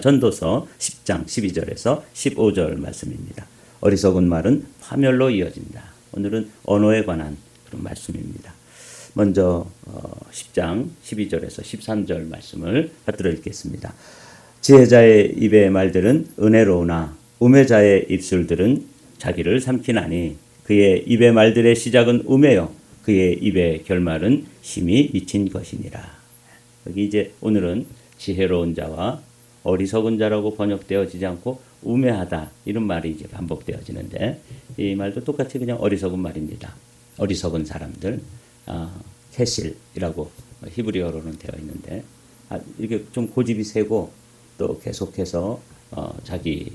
전도서 10장 12절에서 15절 말씀입니다. 어리석은 말은 파멸로 이어진다. 오늘은 언어에 관한 그런 말씀입니다. 먼저 10장 12절에서 13절 말씀을 받들어 읽겠습니다. 지혜자의 입의 말들은 은혜로우나 우매자의 입술들은 자기를 삼키나니 그의 입의 말들의 시작은 우매요 그의 입의 결말은 힘이 미친 것이니라. 여기 이제 오늘은 지혜로운 자와 어리석은 자라고 번역되어지지 않고 우매하다 이런 말이 이제 반복되어지는데 이 말도 똑같이 그냥 어리석은 말입니다. 어리석은 사람들, 캐실이라고 히브리어로는 되어 있는데 이게 좀 고집이 세고 또 계속해서 자기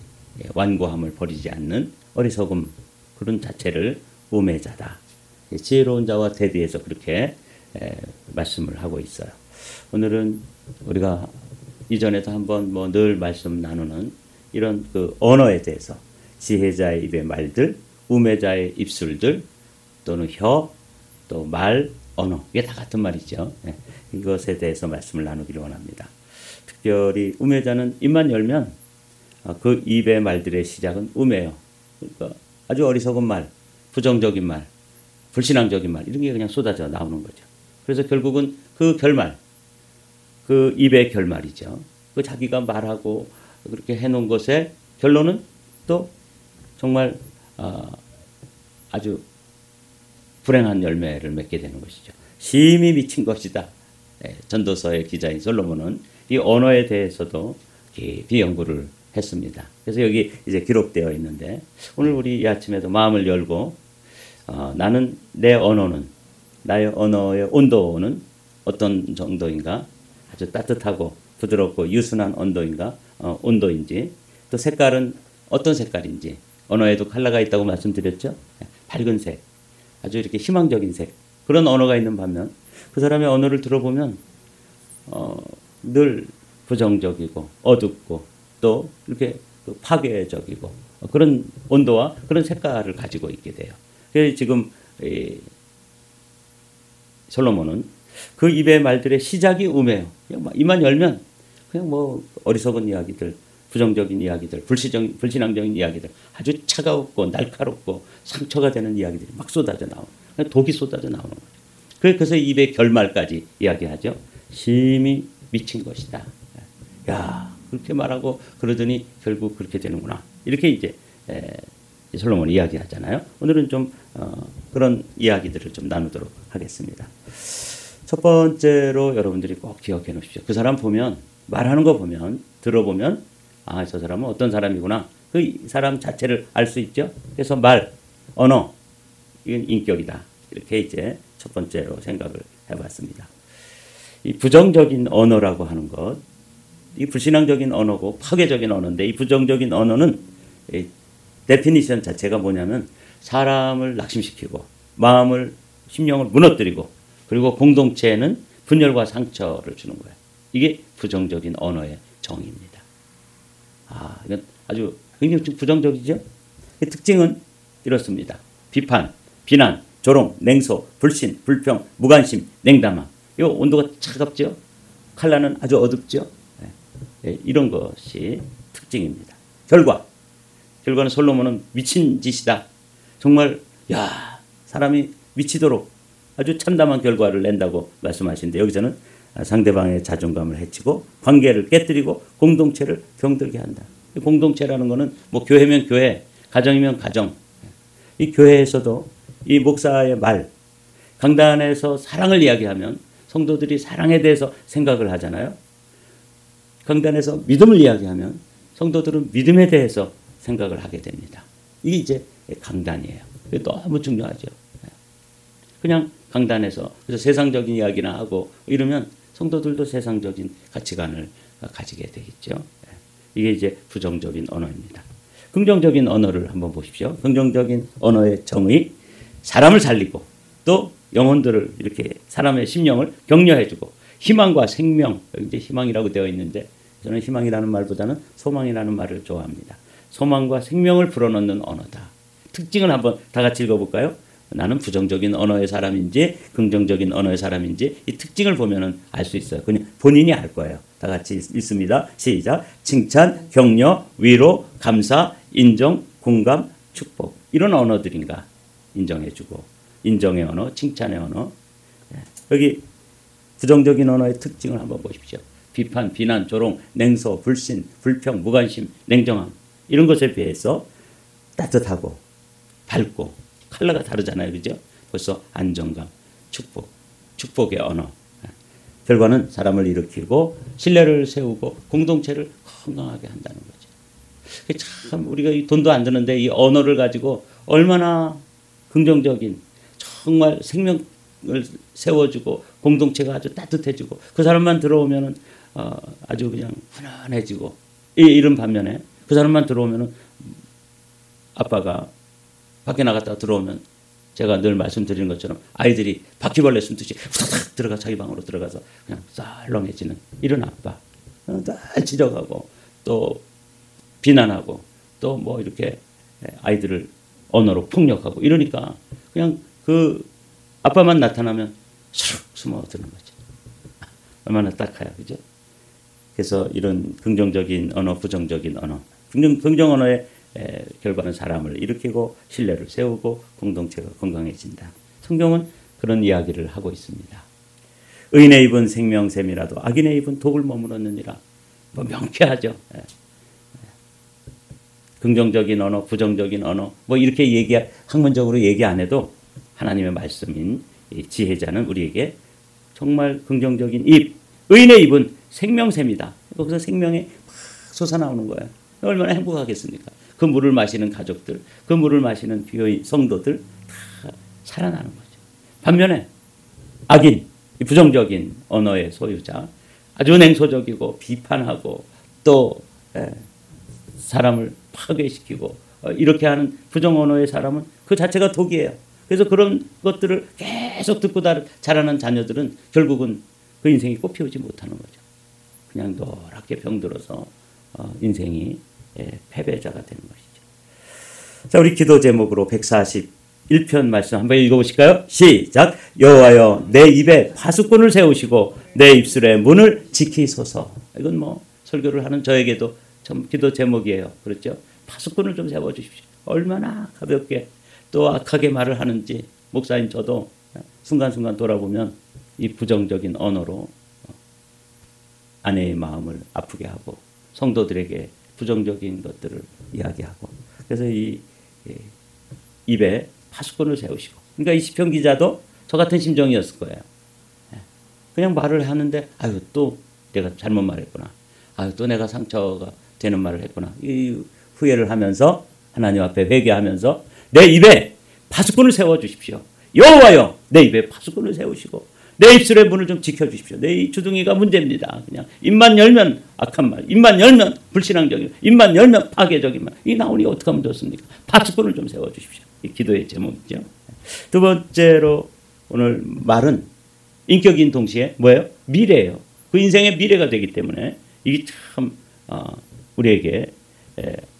완고함을 버리지 않는 어리석음 그런 자체를 우매자다. 지혜로운 자와 대비해서 그렇게 말씀을 하고 있어요. 오늘은 우리가 이전에도 한번 늘 말씀 나누는 이런 그 언어에 대해서 지혜자의 입의 말들, 우매자의 입술들 또는 혀, 또 말, 언어 이게 다 같은 말이죠. 이것에 대해서 말씀을 나누기를 원합니다. 특별히 우매자는 입만 열면 그 입의 말들의 시작은 우매요. 그러니까 아주 어리석은 말, 부정적인 말, 불신앙적인 말 이런 게 그냥 쏟아져 나오는 거죠. 그래서 결국은 그 결말, 그 입의 결말이죠. 그 자기가 말하고 그렇게 해놓은 것의 결론은 또 정말 아주 불행한 열매를 맺게 되는 것이죠. 심히 미친 것이다. 전도서의 기자인 솔로몬은 이 언어에 대해서도 깊이 연구를 했습니다. 그래서 여기 이제 기록되어 있는데 오늘 우리 이 아침에도 마음을 열고 나는 내 언어는 나의 언어의 온도는 어떤 정도인가? 아주 따뜻하고 부드럽고 유순한 온도인지 또 색깔은 어떤 색깔인지 언어에도 컬러가 있다고 말씀드렸죠. 밝은 색, 아주 이렇게 희망적인 색 그런 언어가 있는 반면 그 사람의 언어를 들어보면 늘 부정적이고 어둡고 또 이렇게 파괴적이고 그런 온도와 그런 색깔을 가지고 있게 돼요. 그래서 지금 솔로몬은 그 입의 말들의 시작이 우매요. 입만 열면 그냥 어리석은 이야기들, 부정적인 이야기들, 불신앙적인 이야기들, 아주 차가웠고 날카롭고 상처가 되는 이야기들이 막 쏟아져 나오는, 독이 쏟아져 나오는 거죠. 그래서 입의 결말까지 이야기하죠. 심히 미친 것이다. 야, 그렇게 말하고 그러더니 결국 그렇게 되는구나. 이렇게 이제 솔로몬이 이야기하잖아요. 오늘은 좀 그런 이야기들을 좀 나누도록 하겠습니다. 첫 번째로 여러분들이 꼭 기억해 놓으십시오. 그 사람 보면 말하는 거 보면 들어보면 저 사람은 어떤 사람이구나. 그 사람 자체를 알 수 있죠. 그래서 말, 언어 이건 인격이다. 이렇게 이제 첫 번째로 생각을 해봤습니다. 이 부정적인 언어라고 하는 것, 이 불신앙적인 언어고 파괴적인 언어인데 이 부정적인 언어는 데피니션 자체가 뭐냐면 사람을 낙심시키고 마음을 심령을 무너뜨리고 그리고 공동체에는 분열과 상처를 주는 거예요. 이게 부정적인 언어의 정의입니다. 이건 아주 굉장히 부정적이죠? 특징은 이렇습니다. 비판, 비난, 조롱, 냉소, 불신, 불평, 무관심, 냉담함. 이 온도가 차갑죠? 칼라는 아주 어둡죠? 이런 것이 특징입니다. 결과는 솔로몬은 미친 짓이다. 정말 사람이 미치도록 아주 참담한 결과를 낸다고 말씀하시는데 여기서는 상대방의 자존감을 해치고 관계를 깨뜨리고 공동체를 병들게 한다. 공동체라는 것은 교회면 교회, 가정이면 가정. 이 교회에서도 이 목사의 말, 강단에서 사랑을 이야기하면 성도들이 사랑에 대해서 생각을 하잖아요. 강단에서 믿음을 이야기하면 성도들은 믿음에 대해서 생각을 하게 됩니다. 이게 이제 강단이에요. 이게 너무 중요하죠. 그냥 강단에서 그래서 세상적인 이야기나 하고 이러면 성도들도 세상적인 가치관을 가지게 되겠죠. 이게 이제 부정적인 언어입니다. 긍정적인 언어를 한번 보십시오. 긍정적인 언어의 정의, 사람을 살리고 또 영혼들을 이렇게 사람의 심령을 격려해주고 희망과 생명, 여기 이제 희망이라고 되어 있는데 저는 희망이라는 말보다는 소망이라는 말을 좋아합니다. 소망과 생명을 불어넣는 언어다. 특징을 한번 다 같이 읽어볼까요? 나는 부정적인 언어의 사람인지 긍정적인 언어의 사람인지 이 특징을 보면은 알 수 있어요. 그냥 본인이 알 거예요. 다 같이 읽습니다. 시작. 칭찬, 격려, 위로, 감사, 인정, 공감, 축복. 이런 언어들인가 인정해주고 인정의 언어, 칭찬의 언어. 여기 부정적인 언어의 특징을 한번 보십시오. 비판, 비난, 조롱, 냉소, 불신, 불평, 무관심, 냉정함 이런 것에 비해서 따뜻하고 밝고 컬러가 다르잖아요. 그죠? 벌써 안정감, 축복, 축복의 언어. 결과는 사람을 일으키고 신뢰를 세우고 공동체를 건강하게 한다는 거죠. 참 우리가 이 돈도 안 드는데 이 언어를 가지고 얼마나 긍정적인 정말 생명을 세워주고 공동체가 아주 따뜻해지고 그 사람만 들어오면은 아주 그냥 훈훈해지고 이런 반면에 그 사람만 들어오면은 아빠가 밖에 나갔다 들어오면 제가 늘 말씀드리는 것처럼 아이들이 바퀴벌레 숨듯이 후다닥 들어가 자기 방으로 들어가서 그냥 썰렁해지는 이런 아빠. 늘 지적하고 또 비난하고 또 뭐 이렇게 아이들을 언어로 폭력하고 이러니까 그냥 그 아빠만 나타나면 쑥 숨어드는 거죠. 얼마나 딱해요. 그죠? 그래서 이런 긍정적인 언어, 부정적인 언어. 긍정 언어의 결과는 사람을 일으키고 신뢰를 세우고 공동체가 건강해진다. 성경은 그런 이야기를 하고 있습니다. 의인의 입은 생명샘이라도 악인의 입은 독을 머물었느니라. 뭐 명쾌하죠. 긍정적인 언어, 부정적인 언어 뭐 이렇게 학문적으로 얘기 안 해도 하나님의 말씀인 이 지혜자는 우리에게 정말 긍정적인 입, 의인의 입은 생명샘이다. 거기서 생명이 막 솟아나오는 거예요. 얼마나 행복하겠습니까? 그 물을 마시는 가족들, 그 물을 마시는 교회 성도들 다 살아나는 거죠. 반면에 악인, 부정적인 언어의 소유자, 아주 냉소적이고 비판하고 또 사람을 파괴시키고 이렇게 하는 부정 언어의 사람은 그 자체가 독이에요. 그래서 그런 것들을 계속 듣고 자라는 자녀들은 결국은 그 인생이 꽃피우지 못하는 거죠. 그냥 노랗게 병들어서 인생이 패배자가 되는 것이죠. 자, 우리 기도 제목으로 141편 말씀 한번 읽어보실까요? 시작. 여호와여 내 입에 파수꾼을 세우시고 내 입술의 문을 지키소서. 이건 뭐 설교를 하는 저에게도 참 기도 제목이에요. 그렇죠? 파수꾼을 좀 세워주십시오. 얼마나 가볍게 또 악하게 말을 하는지 목사인 저도 순간순간 돌아보면 이 부정적인 언어로 아내의 마음을 아프게 하고 성도들에게 부정적인 것들을 이야기하고 그래서 이 입에 파수꾼을 세우시고 그러니까 이 시편 기자도 저 같은 심정이었을 거예요. 그냥 말을 하는데 아유 또 내가 잘못 말했구나. 아유 또 내가 상처가 되는 말을 했구나. 이 후회를 하면서 하나님 앞에 회개하면서 내 입에 파수꾼을 세워주십시오. 여호와여 내 입에 파수꾼을 세우시고 내 입술의 문을 좀 지켜주십시오. 내 주둥이가 문제입니다. 그냥 입만 열면 악한 말, 입만 열면 불신앙적인, 입만 열면 파괴적인 말. 이 나오니 어떻게 하면 좋습니까? 파수꾼을 좀 세워주십시오. 이 기도의 제목이죠. 두 번째로 오늘 말은 인격인 동시에 뭐예요? 미래예요. 그 인생의 미래가 되기 때문에 이게 참 우리에게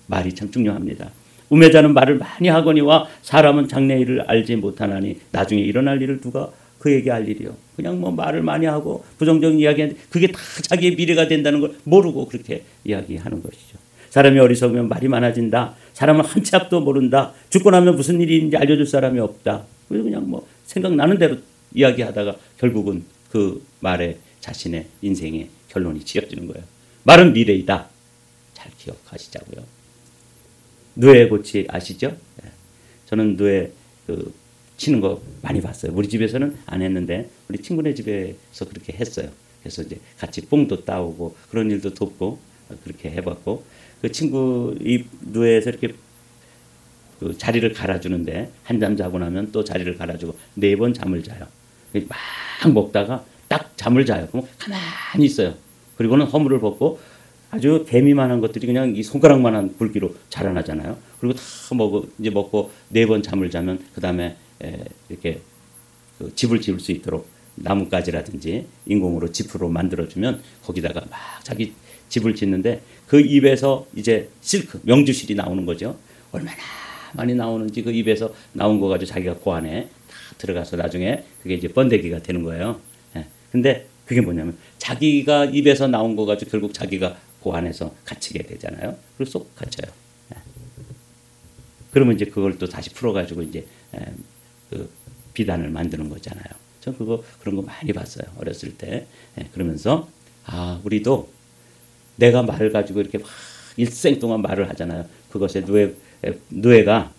말이 참 중요합니다. 우매자는 말을 많이 하거니와 사람은 장래일을 알지 못하나니 나중에 일어날 일을 누가 그에게 알 일이요. 그냥 뭐 말을 많이 하고 부정적인 이야기하는데 그게 다 자기의 미래가 된다는 걸 모르고 그렇게 이야기하는 것이죠. 사람이 어리석으면 말이 많아진다. 사람은 한 치 앞도 모른다. 죽고 나면 무슨 일이 있는지 알려줄 사람이 없다. 그래서 그냥 뭐 생각나는 대로 이야기하다가 결국은 그 말에 자신의 인생의 결론이 지어지는 거예요. 말은 미래이다. 잘 기억하시자고요. 누에고치 아시죠? 저는 누에 치는 거 많이 봤어요. 우리 집에서는 안 했는데 우리 친구네 집에서 그렇게 했어요. 그래서 이제 같이 뽕도 따오고 그런 일도 돕고 그렇게 해봤고 그 친구 이 누에에서 이렇게 그 자리를 갈아주는데 한 잠 자고 나면 또 자리를 갈아주고 4번 잠을 자요. 막 먹다가 딱 잠을 자요. 그럼 가만히 있어요. 그리고는 허물을 벗고 아주 개미만한 것들이 그냥 이 손가락만한 굵기로 자라나잖아요. 그리고 다 먹고 4번 잠을 자면 그 다음에 이렇게 그 집을 지을 수 있도록 나뭇가지라든지 인공으로 지프로 만들어주면 거기다가 막 자기 집을 짓는데 그 입에서 이제 실크, 명주실이 나오는 거죠. 얼마나 많이 나오는지 그 입에서 나온 거 가지고 자기가 그 안에 다 들어가서 나중에 그게 이제 번데기가 되는 거예요. 예. 근데 그게 뭐냐면 자기가 입에서 나온 거 가지고 결국 자기가 그 안에서 갇히게 되잖아요. 그리고 쏙 갇혀요. 예. 그러면 이제 그걸 또 다시 풀어가지고 이제 그 비단을 만드는 거잖아요. 전 그런 거 많이 봤어요. 어렸을 때. 예. 그러면서 우리도 내가 말을 가지고 이렇게 막 일생 동안 말을 하잖아요. 그것에 누에가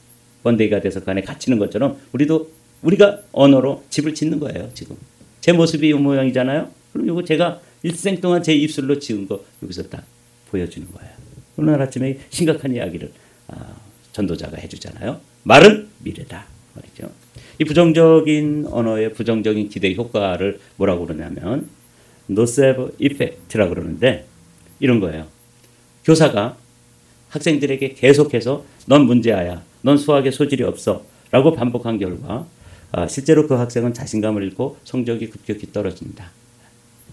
번데기가 돼서 그 안에 갇히는 것처럼 우리가 언어로 집을 짓는 거예요. 지금 제 모습이 이 모양이잖아요. 그럼 이거 제가 일생 동안 제 입술로 지은 거 여기서 딱 보여주는 거예요. 오늘 아침에 심각한 이야기를 전도자가 해주잖아요. 말은 미래다 말이죠. 이 부정적인 언어의 부정적인 기대 효과를 뭐라고 그러냐면 nocebo effect라고 그러는데 이런 거예요. 교사가 학생들에게 계속해서 넌 문제아야, 넌 수학에 소질이 없어 라고 반복한 결과 실제로 그 학생은 자신감을 잃고 성적이 급격히 떨어진다.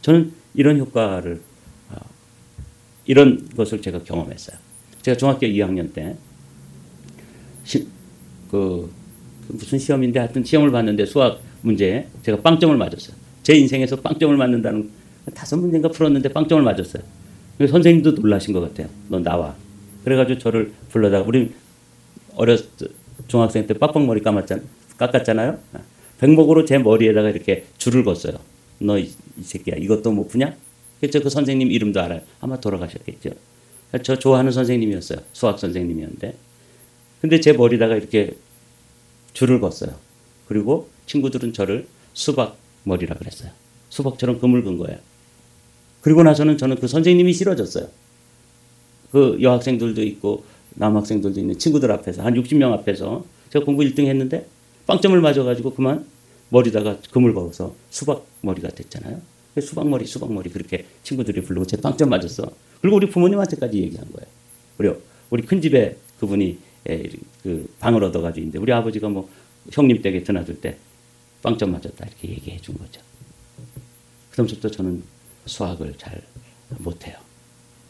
저는 이런 효과를 이런 것을 제가 경험했어요. 제가 중학교 2학년 때 무슨 시험인데 하여튼 시험을 봤는데 수학 문제에 제가 빵점을 맞았어요. 제 인생에서 빵점을 맞는다는 5문제인가 풀었는데 빵점을 맞았어요. 선생님도 놀라신 것 같아요. 너 나와. 그래가지고 저를 불러다가 우리 중학생 때 빡빡머리 깎았잖아요. 백목으로 제 머리에다가 이렇게 줄을 걷어요. 너 이 새끼야 이것도 못 푸냐? 그래서 그 선생님 이름도 알아요. 아마 돌아가셨겠죠. 저 좋아하는 선생님이었어요. 수학 선생님이었는데. 근데 제 머리에다가 이렇게 줄을 걷어요. 그리고 친구들은 저를 수박 머리라 그랬어요. 수박처럼 그물근 거예요. 그리고 나서는 저는 그 선생님이 싫어졌어요. 그 여학생들도 있고 남학생들도 있는 친구들 앞에서 한 60명 앞에서 제가 공부 1등 했는데 빵점을 맞아가지고 그만 머리다가 금을 걸어서 수박 머리가 됐잖아요. 수박머리 그렇게 친구들이 부르고 제 빵점 맞았어. 그리고 우리 부모님한테까지 얘기한 거예요. 우리 큰 집에 그분이 그 방을 얻어가지고 있는데 우리 아버지가 뭐 형님 댁에 드나들 때 빵점 맞았다 이렇게 얘기해 준 거죠. 그다음부터 저는 수학을 잘 못해요.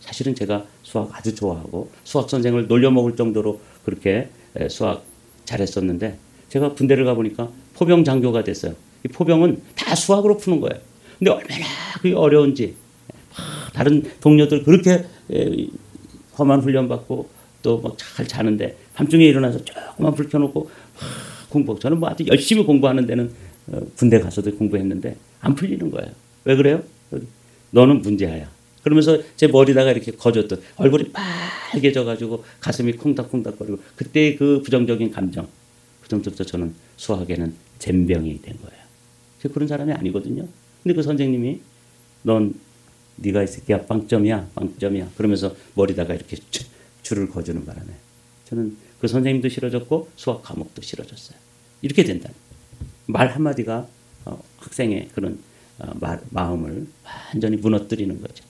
사실은 제가 수학 아주 좋아하고 수학 선생을 놀려먹을 정도로 그렇게 수학 잘했었는데 제가 군대를 가보니까 포병 장교가 됐어요. 이 포병은 다 수학으로 푸는 거예요. 근데 얼마나 그게 어려운지 다른 동료들 그렇게 험한 훈련 받고 또 막 잘 자는데 밤중에 일어나서 조금만 불 켜놓고 공부. 저는 뭐 아주 열심히 공부하는 데는 군대 가서도 공부했는데 안 풀리는 거예요. 왜 그래요? 너는 문제아야. 그러면서 제 머리다가 이렇게 거졌던 얼굴이 빨개져가지고 가슴이 콩닥콩닥거리고 그때 그 부정적인 감정. 그때부터 저는 수학에는 젬병이 된 거예요. 제가 그런 사람이 아니거든요. 근데 그 선생님이 네가 이 새끼야 빵점이야. 그러면서 머리다가 이렇게 줄을 거주는 바람에 저는 그 선생님도 싫어졌고 수학 과목도 싫어졌어요. 이렇게 된다. 말 한마디가 학생의 그런 마음을 완전히 무너뜨리는 거죠.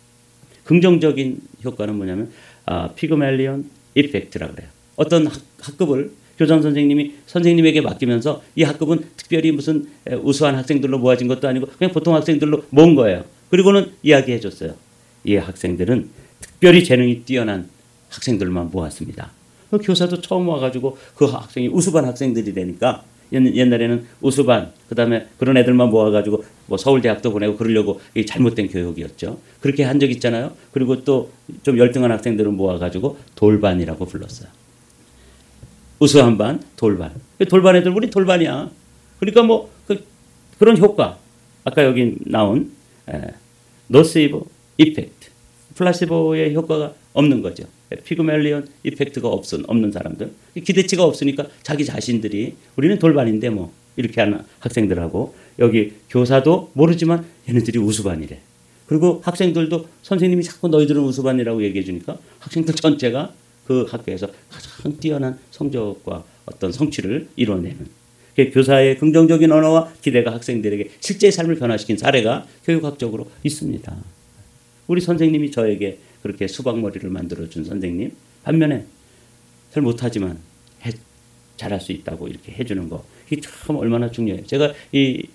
긍정적인 효과는 뭐냐면 피그멜리온 이펙트라고 그래요. 어떤 학급을 교장 선생님이 선생님에게 맡기면서 이 학급은 특별히 무슨 우수한 학생들로 모아진 것도 아니고 그냥 보통 학생들로 모은 거예요. 그리고는 이야기해 줬어요. 이 학생들은 특별히 재능이 뛰어난 학생들만 모았습니다. 그 교사도 처음 와가지고 그 학생이 우수반 학생들이 되니까 옛날에는 우수반 그다음에 그런 애들만 모아가지고 뭐 서울대학도 보내고 그러려고 이 잘못된 교육이었죠. 그렇게 한 적 있잖아요. 그리고 또 좀 열등한 학생들을 모아가지고 돌반이라고 불렀어요. 우수한 반, 돌반. 돌반 애들 우리 돌반이야. 그러니까 뭐 그런 효과. 아까 여기 나온 노시보 이펙트. 플라시보의 효과가 없는 거죠. 피그멜리온 이펙트가 없는 사람들. 기대치가 없으니까 자기 자신들이 우리는 돌반인데 뭐 이렇게 하는 학생들하고 여기 교사도 모르지만 얘네들이 우수반이래. 그리고 학생들도 선생님이 자꾸 너희들은 우수반이라고 얘기해 주니까 학생들 전체가 그 학교에서 가장 뛰어난 성적과 어떤 성취를 이뤄내는 교사의 긍정적인 언어와 기대가 학생들에게 실제 삶을 변화시킨 사례가 교육학적으로 있습니다. 우리 선생님이 저에게 그렇게 수박머리를 만들어준 선생님 반면에 잘 못하지만 잘할 수 있다고 이렇게 해주는 거 이게 참 얼마나 중요해요. 제가 이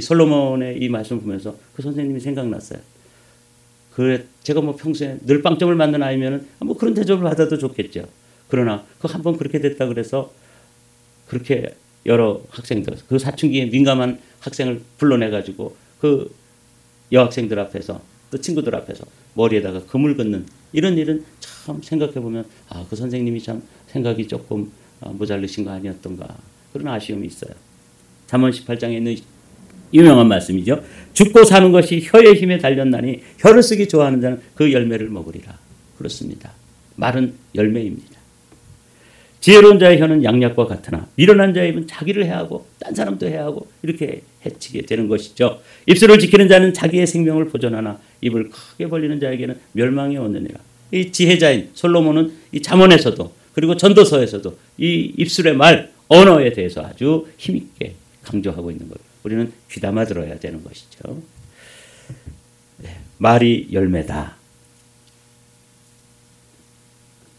솔로몬의 이 말씀 보면서 그 선생님이 생각났어요. 제가 뭐 평소에 늘 빵점을 맞는 아이면은 뭐 그런 대접을 받아도 좋겠죠. 그러나 그 한 번 그렇게 됐다 그래서 그렇게 여러 학생들, 그 사춘기에 민감한 학생을 불러내가지고 그 여학생들 앞에서 또 친구들 앞에서 머리에다가 금을 긋는 이런 일은 참 생각해보면 그 선생님이 참 생각이 조금 모자르신 거 아니었던가 그런 아쉬움이 있어요. 잠언 18장에 있는 유명한 말씀이죠. 죽고 사는 것이 혀의 힘에 달렸나니 혀를 쓰기 좋아하는 자는 그 열매를 먹으리라. 그렇습니다. 말은 열매입니다. 지혜로운 자의 혀는 양약과 같으나 미련한 자의 입은 자기를 해하고 딴 사람도 해하고 이렇게 해치게 되는 것이죠. 입술을 지키는 자는 자기의 생명을 보존하나 입을 크게 벌리는 자에게는 멸망이 오느니라. 이 지혜자인 솔로몬은 이 잠언에서도 그리고 전도서에서도 이 입술의 말, 언어에 대해서 아주 힘있게 강조하고 있는 것. 우리는 귀담아 들어야 되는 것이죠. 네, 말이 열매다.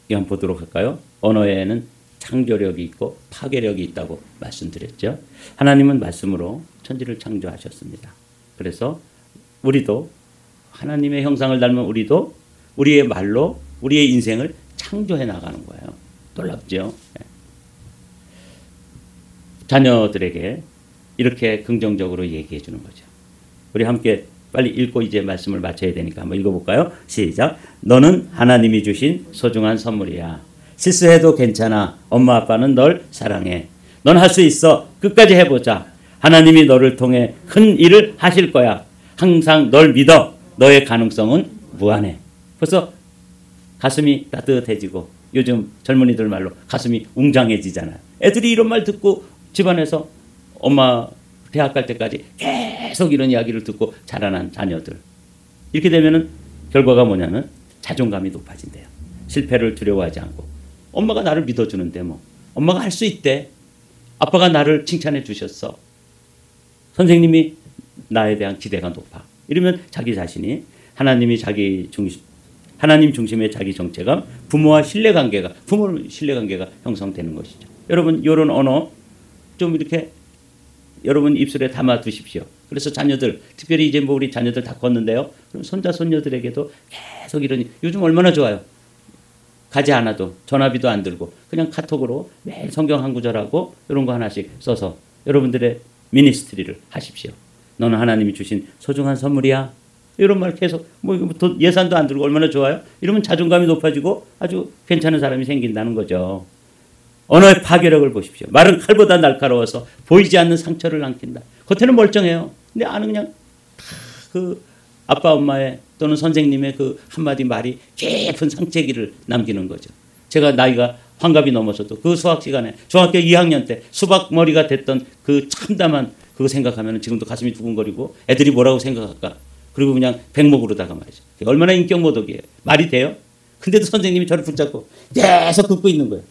이 한번 보도록 할까요? 언어에는 창조력이 있고 파괴력이 있다고 말씀드렸죠. 하나님은 말씀으로 천지를 창조하셨습니다. 그래서 우리도 하나님의 형상을 닮은 우리도 우리의 말로 우리의 인생을 창조해 나가는 거예요. 놀랍죠? 자녀들에게 이렇게 긍정적으로 얘기해 주는 거죠. 우리 함께 빨리 읽고 이제 말씀을 마쳐야 되니까 한번 읽어볼까요? 시작. 너는 하나님이 주신 소중한 선물이야. 실수해도 괜찮아. 엄마 아빠는 널 사랑해. 넌 할 수 있어. 끝까지 해보자. 하나님이 너를 통해 큰 일을 하실 거야. 항상 널 믿어. 너의 가능성은 무한해. 벌써 가슴이 따뜻해지고 요즘 젊은이들 말로 가슴이 웅장해지잖아요. 애들이 이런 말 듣고 집안에서 엄마 대학 갈 때까지 계속 이런 이야기를 듣고 자라난 자녀들. 이렇게 되면은 결과가 뭐냐면 자존감이 높아진대요. 실패를 두려워하지 않고. 엄마가 나를 믿어주는데 뭐. 엄마가 할 수 있대. 아빠가 나를 칭찬해 주셨어. 선생님이 나에 대한 기대가 높아. 이러면 자기 자신이 하나님 중심의 자기 정체감, 부모와 신뢰관계가 형성되는 것이죠. 여러분 이런 언어 좀 이렇게 여러분 입술에 담아 두십시오. 그래서 자녀들, 특별히 이제 뭐 우리 자녀들 다 컸는데요. 그럼 손자 손녀들에게도 계속 이런 요즘 얼마나 좋아요. 가지 않아도 전화비도 안 들고 그냥 카톡으로 매일 성경 한 구절하고 이런 거 하나씩 써서 여러분들의 미니스트리를 하십시오. 너는 하나님이 주신 소중한 선물이야. 이런 말 계속 뭐 예산도 안 들고 얼마나 좋아요. 이러면 자존감이 높아지고 아주 괜찮은 사람이 생긴다는 거죠. 언어의 파괴력을 보십시오. 말은 칼보다 날카로워서 보이지 않는 상처를 남긴다. 겉에는 멀쩡해요. 근데 안은 그냥 그 아빠 엄마의 또는 선생님의 그 한마디 말이 깊은 상처기를 남기는 거죠. 제가 나이가 환갑이 넘어서도 그 수학 시간에 중학교 2학년 때 수박 머리가 됐던 그 참담한 그거 생각하면 지금도 가슴이 두근거리고 애들이 뭐라고 생각할까. 그리고 그냥 백목으로다가 말이죠. 얼마나 인격 모독이에요. 말이 돼요? 근데도 선생님이 저를 붙잡고 계속 긋고 있는 거예요.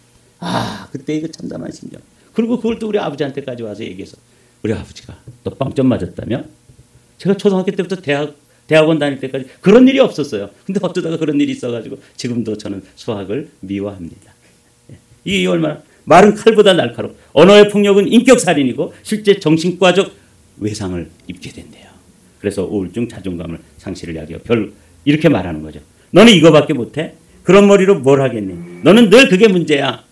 그때 이거 참담한 심정. 그리고 그걸 또 우리 아버지한테까지 와서 얘기해서 우리 아버지가 또 빵점 맞았다며? 제가 초등학교 때부터 대학원 다닐 때까지 그런 일이 없었어요. 근데 어쩌다가 그런 일이 있어가지고 지금도 저는 수학을 미워합니다. 이게 얼마나 말은 칼보다 날카로워. 언어의 폭력은 인격살인이고 실제 정신과적 외상을 입게 된대요. 그래서 우울증, 자존감을 상실을 야기하고 이렇게 말하는 거죠. 너는 이거밖에 못해? 그런 머리로 뭘 하겠니? 너는 늘 그게 문제야.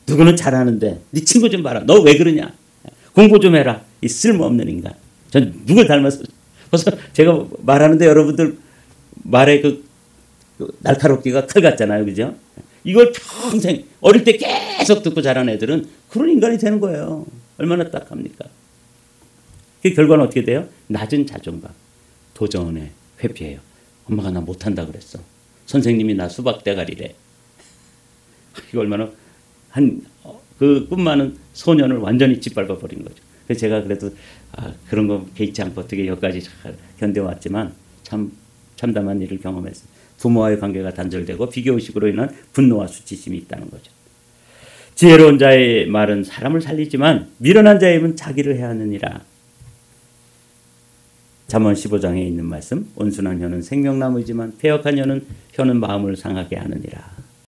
누구는 잘하는데 네 친구 좀 봐라. 너 왜 그러냐? 공부 좀 해라. 이 쓸모없는 인간. 전 누굴 닮았어? 그래서 제가 말하는데 여러분들 말의 그 날카롭기가 칼 같잖아요. 그죠? 이걸 평생 어릴 때 계속 듣고 자란 애들은 그런 인간이 되는 거예요. 얼마나 딱합니까? 그 결과는 어떻게 돼요? 낮은 자존감. 도전에 회피해요. 엄마가 나 못한다 그랬어. 선생님이 나 수박 대가리래. 이거 얼마나 그 꿈 많은 소년을 완전히 짓밟아 버린 거죠. 그래서 제가 그래도 그런 거 개의치 않고 어떻게 여기까지 잘 견뎌왔지만 참 참담한 일을 경험했어요. 부모와의 관계가 단절되고 비교의식으로 인한 분노와 수치심이 있다는 거죠. 지혜로운 자의 말은 사람을 살리지만 미련한 자의 입은 자기를 해하느니라. 잠언 15장에 있는 말씀. 온순한 혀는 생명나무이지만 패역한 혀는 마음을 상하게 하느니라.